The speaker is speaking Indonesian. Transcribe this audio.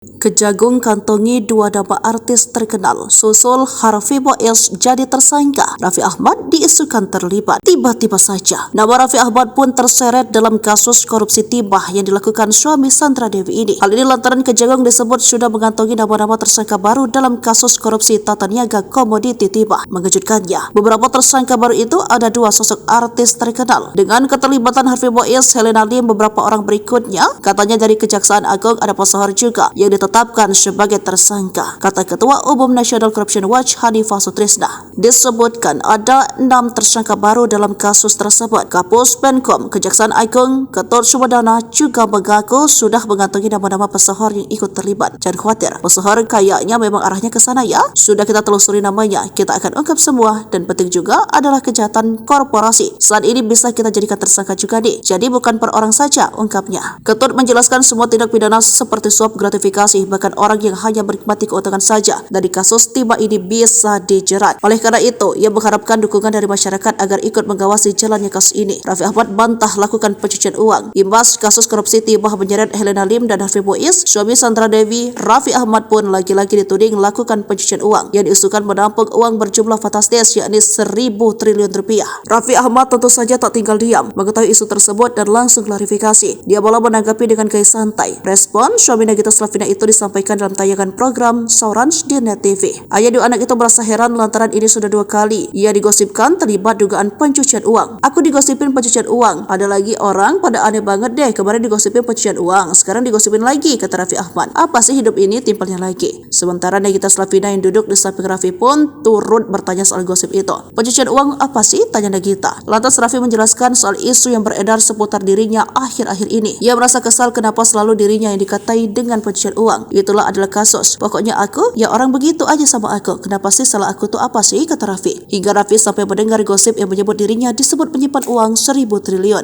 Kejagung kantongi dua nama artis terkenal. Susul Harvey Boaz jadi tersangka, Raffi Ahmad diisukan terlibat. Tiba-tiba saja, nama Raffi Ahmad pun terseret dalam kasus korupsi timah yang dilakukan suami Sandra Dewi ini. Hal ini lantaran Kejagung disebut sudah mengantongi nama-nama tersangka baru dalam kasus korupsi tata niaga komoditi timah. Mengejutkannya, beberapa tersangka baru itu ada dua sosok artis terkenal. Dengan keterlibatan Harvey Boaz, Helena Lim, beberapa orang berikutnya, katanya dari Kejaksaan Agung ada pesohor juga yang ditetapkan sebagai tersangka, kata Ketua Umum National Corruption Watch Hanifah Sutrisna. Disebutkan ada 6 tersangka baru dalam kasus tersebut. Kapus Penkom Kejaksaan Agung Ketut Sumedana juga mengaku sudah mengantongi nama-nama pesohor yang ikut terlibat. Jangan khawatir, pesohor kayaknya memang arahnya ke sana ya. Sudah kita telusuri namanya, kita akan ungkap semua, dan penting juga adalah kejahatan korporasi. Saat ini bisa kita jadikan tersangka juga nih. Jadi bukan per orang saja, ungkapnya. Ketut menjelaskan semua tindak pidana seperti suap gratifikasi, bahkan orang yang hanya menikmati keuntungan saja dari kasus timah ini bisa dijerat. Oleh karena itu, ia mengharapkan dukungan dari masyarakat agar ikut mengawasi jalannya kasus ini. Raffi Ahmad bantah lakukan pencucian uang. Imbas kasus korupsi timah menyeret Helena Lim dan Harvey Boaz, suami Sandra Dewi, Raffi Ahmad pun lagi-lagi dituding lakukan pencucian uang yang diisukan menampung uang berjumlah fantastis, yakni 1.000 triliun rupiah. Raffi Ahmad tentu saja tak tinggal diam mengetahui isu tersebut dan langsung klarifikasi. Dia malah menanggapi dengan gaya santai. Respon suami Nagita Slavina itu disampaikan dalam tayangan program Saurans di Net TV. Ayah dua anak itu merasa heran lantaran ini sudah 2 kali ia digosipkan terlibat dugaan pencucian uang. Aku digosipin pencucian uang, ada lagi orang pada aneh banget deh, kemarin digosipin pencucian uang, sekarang digosipin lagi, kata Raffi Ahmad. Apa sih hidup ini, timpalnya lagi. Sementara Nagita Slavina yang duduk di samping Raffi pun turut bertanya soal gosip itu. Pencucian uang apa sih, tanya Nagita. Lantas Raffi menjelaskan soal isu yang beredar seputar dirinya akhir-akhir ini. Ia merasa kesal kenapa selalu dirinya yang dikatai dengan pencucian uang. Itulah adalah kasus. Pokoknya aku, ya orang begitu aja sama aku. Kenapa sih salah aku tuh apa sih, kata Raffi. Hingga Raffi sampai mendengar gosip yang menyebut dirinya disebut menyimpan uang 1.000 triliun.